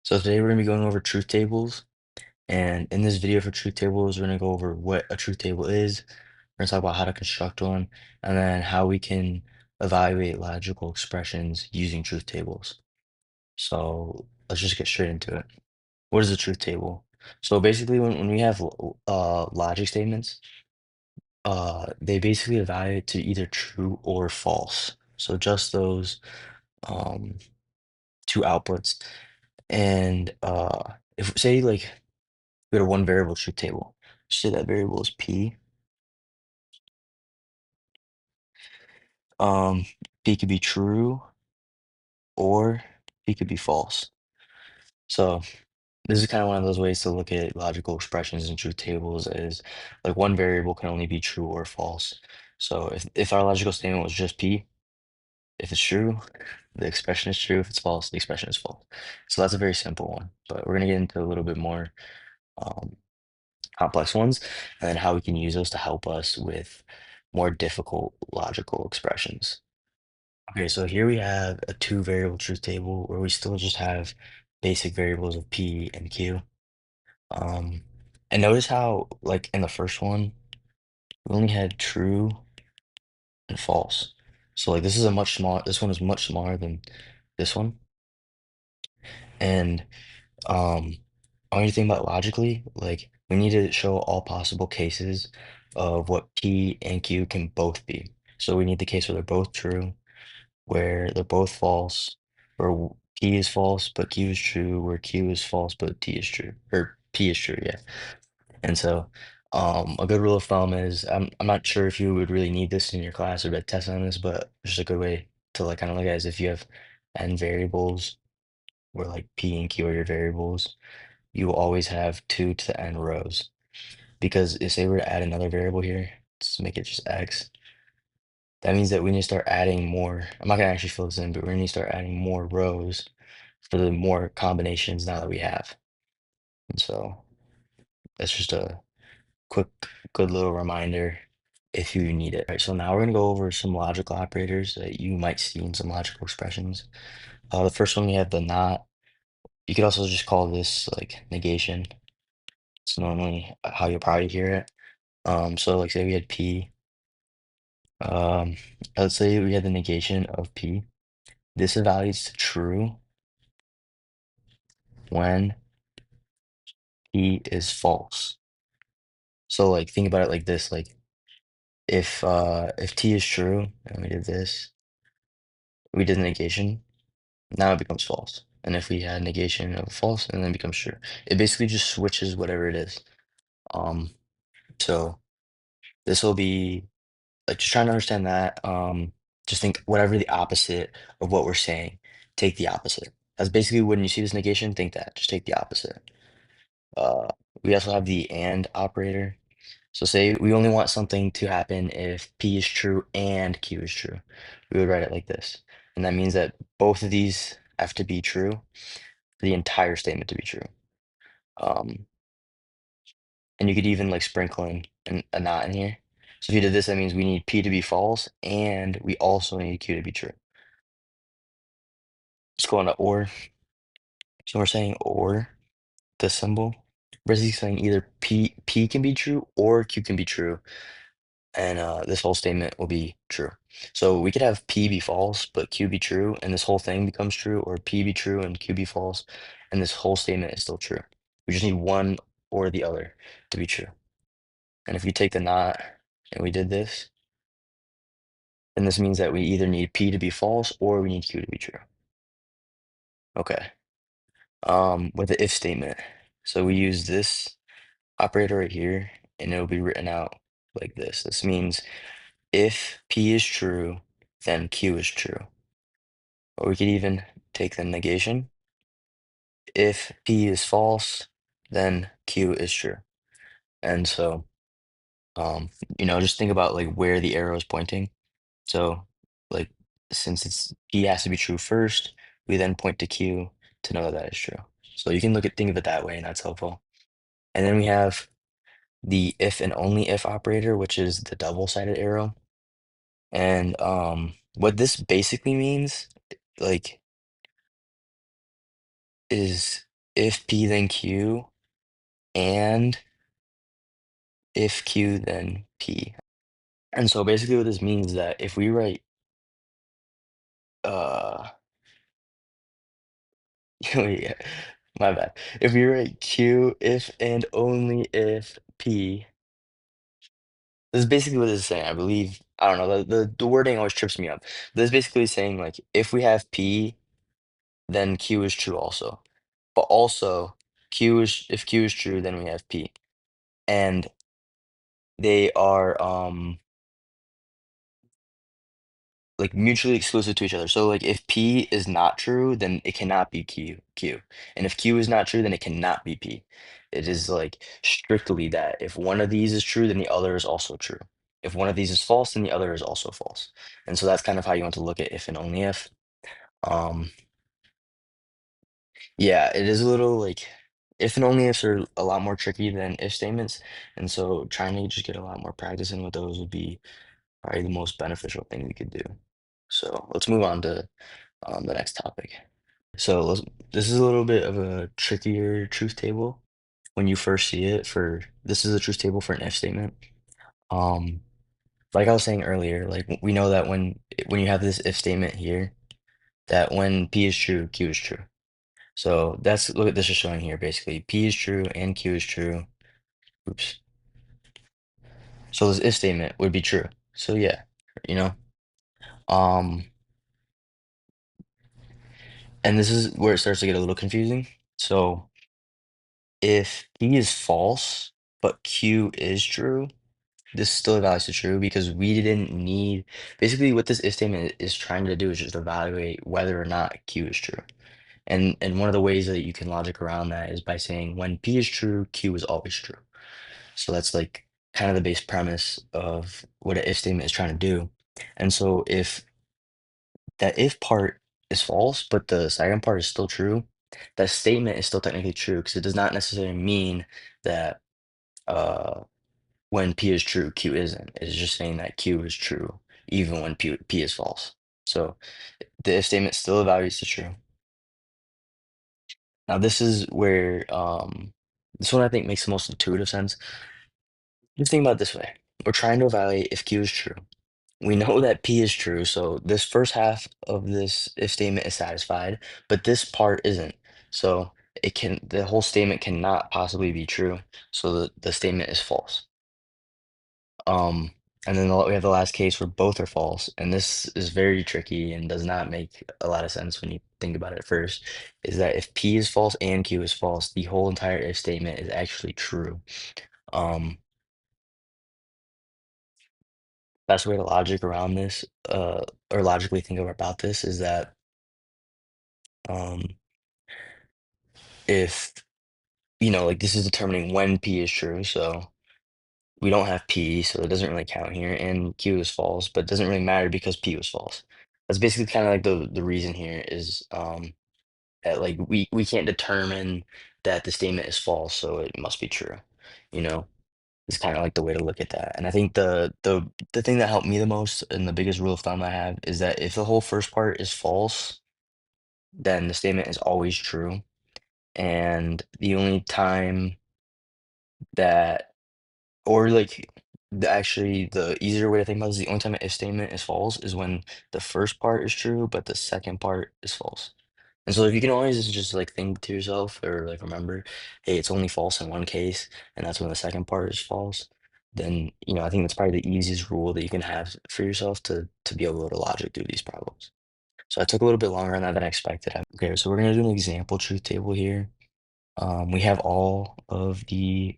So today we're going to be going over truth tables. And in this video for truth tables, we're going to go over what a truth table is. We're going to talk about how to construct one, and then how we can evaluate logical expressions using truth tables. So let's just get straight into it. What is a truth table? So basically, when we have logic statements, they basically evaluate to either true or false. So just those um, two outputs. And if say like we had a one variable truth table. Say that variable is p. Um, p could be true or p could be false. So this is kind of one of those ways to look at logical expressions in truth tables is like one variable can only be true or false. So if our logical statement was just p, if it's true, the expression is true. If it's false, the expression is false. So that's a very simple one. But we're gonna get into a little bit more um, complex ones, and then how we can use those to help us with more difficult logical expressions. Okay, so here we have a two variable truth table where we still just have basic variables of P and Q. Um, and notice how, like in the first one, we only had true and false. So like this is a much smaller, this one is much smaller than this one. And I want you to think about logically, like we need to show all possible cases of what P and Q can both be. So we need the case where they're both true, where they're both false, where P is false but Q is true, where Q is false but T is true, or P is true, yeah. And so a good rule of thumb is I'm not sure if you would really need this in your class or to test on this, but it's just a good way to like kind of look at it is if you have n variables where like P and Q are your variables, you will always have 2 to the n rows. Because if say we were to add another variable here, let's make it just x, that means that we need to start adding more. I'm not gonna actually fill this in, but we're gonna need to start adding more rows for the more combinations now that we have. And so that's just a quick, good little reminder if you need it. All right, so now we're gonna go over some logical operators that you might see in some logical expressions. The first one we have the not. You could also just call this like negation. It's normally how you'll probably hear it. So like say we had P, um, let's say we had the negation of P. This evaluates to true when P is false. So like think about it like this, like if T is true and we did this, we did the negation, now it becomes false. And if we had negation of false and then it becomes true. It basically just switches whatever it is. Um, so this will be like just trying to understand that. Just think whatever the opposite of what we're saying, take the opposite. That's basically when you see this negation, think that. Just take the opposite. Uh, we also have the and operator. So say we only want something to happen if P is true and Q is true. We would write it like this. And that means that both of these have to be true for the entire statement to be true. Um, and you could even like sprinkle in a not in here. So if you did this, that means we need P to be false and we also need Q to be true. Let's go on to or. So we're saying or the symbol. We're basically saying either P can be true or Q can be true. And this whole statement will be true. So we could have P be false, but Q be true, and this whole thing becomes true, or P be true and Q be false, and this whole statement is still true. We just need one or the other to be true. And if we take the not and we did this, then this means that we either need P to be false or we need Q to be true. Okay. With the if statement. So we use this operator right here, and it'll be written out like this. This means if P is true, then Q is true. Or we could even take the negation. If P is false, then Q is true. And so, um, just think about like where the arrow is pointing. So, like, since it's P has to be true first, we then point to Q to know that that is true. So you can think of it that way, and that's helpful. And then we have the if and only if operator, which is the double-sided arrow. And what this basically means, like, is if P then Q, and if Q then P. And so basically what this means is that if we write uh wait, my bad. If we write Q if and only if P, this is basically what this is saying. I believe, I don't know, the wording always trips me up. This is basically saying like if we have P, then Q is true also. But also Q is if Q is true, then we have P. And they are like mutually exclusive to each other. So like if P is not true, then it cannot be Q. And if Q is not true, then it cannot be P. It is like strictly that if one of these is true, then the other is also true. If one of these is false, then the other is also false. And so that's kind of how you want to look at if and only if. Um, yeah, it is a little like if and only ifs are a lot more tricky than if statements. And so trying to just get a lot more practice in with those would be probably the most beneficial thing we could do. So let's move on to the next topic. So this is a little bit of a trickier truth table when you first see it for this is a truth table for an if statement. Um, like I was saying earlier, like we know that when you have this if statement here, that when P is true, Q is true. So that's look at this is showing here basically. P is true and Q is true. Oops. So this if statement would be true. So yeah, you know. Um, and this is where it starts to get a little confusing. So if P is false, but Q is true, this still evaluates to true because we didn't need basically what this if statement is trying to do is just evaluate whether or not Q is true. And one of the ways that you can logic around that is by saying when P is true, Q is always true. So that's like kind of the base premise of what an if statement is trying to do. And so if that if part is false, but the second part is still true, that statement is still technically true because it does not necessarily mean that uh when P is true, Q isn't. It's just saying that Q is true even when P is false. So the if statement still evaluates the true. Now this is where this one I think makes the most intuitive sense. Just think about it this way. We're trying to evaluate if Q is true. We know that P is true, so this first half of this if statement is satisfied, but this part isn't. So the whole statement cannot possibly be true. So the statement is false. Um, and then we have the last case where both are false, and this is very tricky and does not make a lot of sense when you think about it at first, is that if P is false and Q is false, the whole entire if statement is actually true. Um, best way to logic around this, or logically think about this is that um, if, like this is determining when P is true, so we don't have P, so it doesn't really count here, and Q is false, but it doesn't really matter because P was false. That's basically kind of like the reason here is that like we can't determine that the statement is false, so it must be true. You know, it's kind of like the way to look at that. And I think the thing that helped me the most and the biggest rule of thumb I have is that if the whole first part is false, then the statement is always true. And the only time that or like actually the easier way to think about this, the only time an if statement is false is when the first part is true, but the second part is false. And so if you can always just like think to yourself or like remember, hey, it's only false in one case, and that's when the second part is false, then I think that's probably the easiest rule that you can have for yourself to be able to logic through these problems. So I took a little bit longer on that than I expected. Okay, so we're gonna do an example truth table here. We have all of the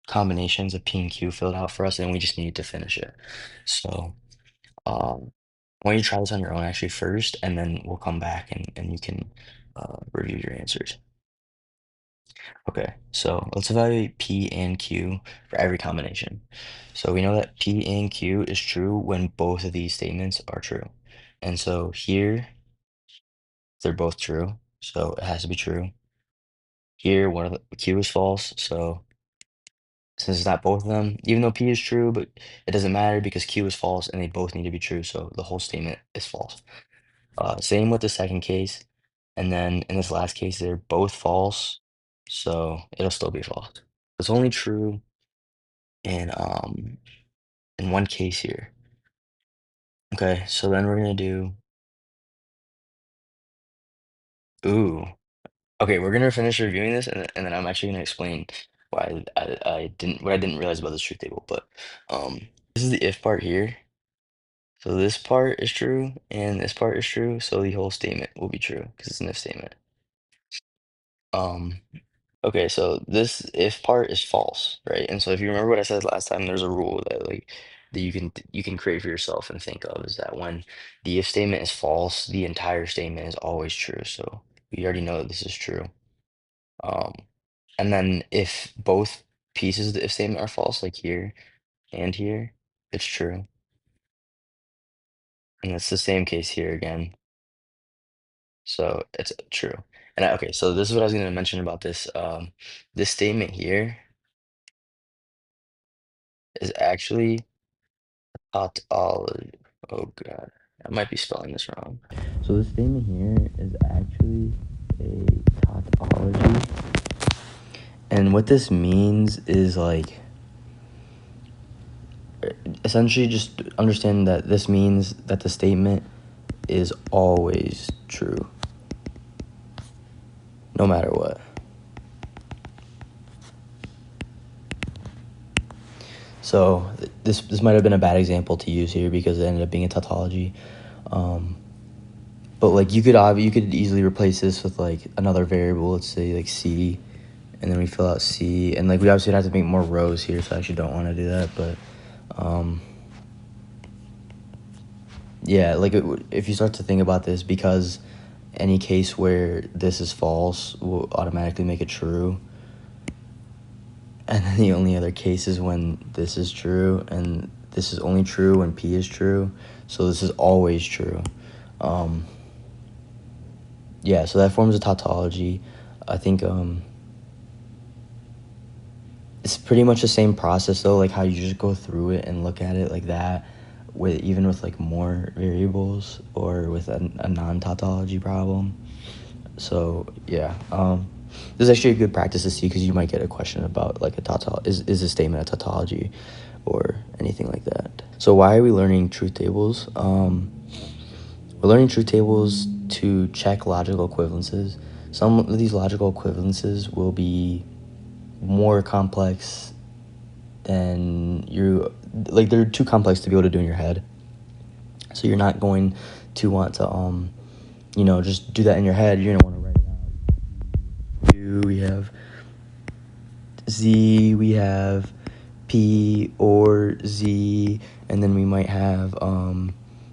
combinations of P and Q filled out for us, and we just need to finish it. So, why don't you try this on your own actually first, and then we'll come back and you can review your answers. Okay, so let's evaluate P and Q for every combination. So we know that P and Q is true when both of these statements are true. And so here, they're both true, so it has to be true. Here, one of the Q is false, so since it's not both of them, even though P is true, but it doesn't matter because Q is false and they both need to be true, so the whole statement is false. Same with the second case. And then in this last case, they're both false, so it'll still be false. It's only true in one case here. Okay, so then we're gonna do ooh. Okay, we're gonna finish reviewing this, and then I'm actually gonna explain why I didn't what I didn't realize about this truth table. But this is the if part here. So this part is true, and this part is true. So the whole statement will be true because it's an if statement. Um, okay, so this if part is false, right? And so if you remember what I said last time, there's a rule that that you can create for yourself and think of is that when the if statement is false, the entire statement is always true. So we already know that this is true. Um, and then if both pieces of the if statement are false, like here and here, it's true. And it's the same case here again. So it's true. And okay, so this is what I was going to mention about this. This statement here is actually tautology. Oh God, I might be spelling this wrong. So this statement here is actually a tautology. And what this means is like essentially just understand that this means that the statement is always true, no matter what. So this might have been a bad example to use here because it ended up being a tautology. Um, but like you could easily replace this with like another variable, let's say like C, and then we fill out C, and like we obviously have to make more rows here, so I actually don't want to do that. But yeah, like if you start to think about this, because any case where this is false will automatically make it true. And then the only other case is when this is true, and this is only true when P is true. So this is always true. Um, yeah, so that forms a tautology. I think it's pretty much the same process though, like how you just go through it and look at it like that, with even with like more variables or with a non-tautology problem. So yeah, this is actually a good practice to see because you might get a question about like a tautology is a statement a tautology or anything like that. So why are we learning truth tables? We're learning truth tables to check logical equivalences. Some of these logical equivalences will be more complex than you like. They're too complex to be able to do in your head. So you're not going to want to just do that in your head. You're gonna want to write it out. We have Z, we have P or Z, and then we might have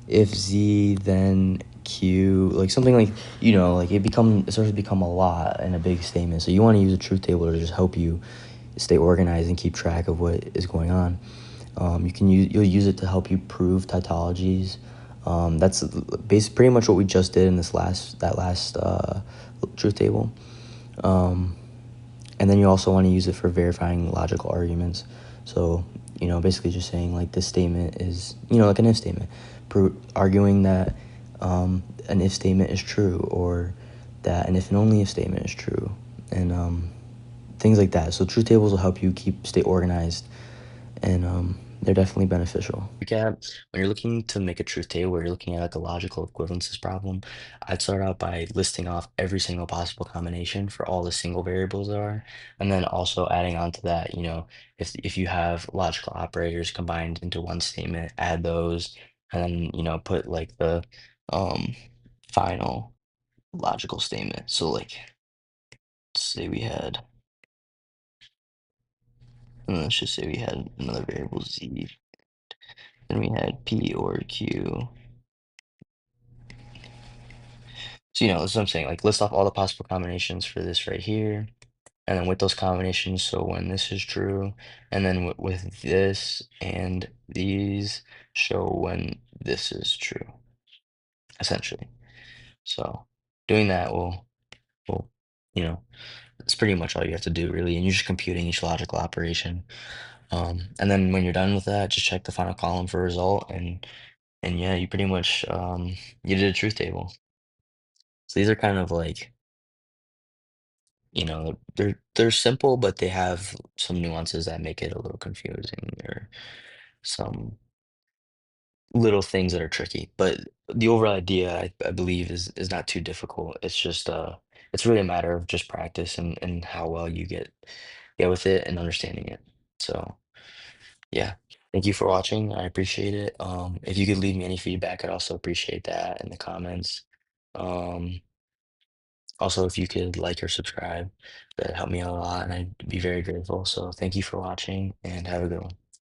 if Z then Q, like something like like it starts to become a lot in a big statement. So you want to use a truth table to just help you stay organized and keep track of what is going on. You'll use it to help you prove tautologies. That's pretty much what we just did in this last truth table. And then you also want to use it for verifying logical arguments. So, basically just saying like this statement is, like an if statement, arguing that an if statement is true or that an if and only if statement is true and things like that. So truth tables will help you stay organized and they're definitely beneficial. Recap, when you're looking to make a truth table where you're looking at like a logical equivalences problem, I'd start out by listing off every single possible combination for all the single variables there are, and then also adding on to that, if you have logical operators combined into one statement, add those, and then, put like the um final logical statement. So like say we had, let's just say we had another variable z, then we had p or q. So, that's what I'm saying. Like, list off all the possible combinations for this right here. And then with those combinations, so when this is true, and then with this and these, show when this is true, essentially. So, doing that will, you know, it's pretty much all you have to do, really. And you're just computing each logical operation. And then when you're done with that, just check the final column for result, and yeah, you pretty much you did a truth table. So these are kind of like, they're simple, but they have some nuances that make it a little confusing or some little things that are tricky. But the overall idea, I believe, is not too difficult. It's just it's really a matter of just practice and how well you get with it and understanding it. So yeah. Thank you for watching. I appreciate it. If you could leave me any feedback, I'd also appreciate that in the comments. Um, Also, if you could like or subscribe, that help me out a lot, and I'd be very grateful. So thank you for watching, and have a good one.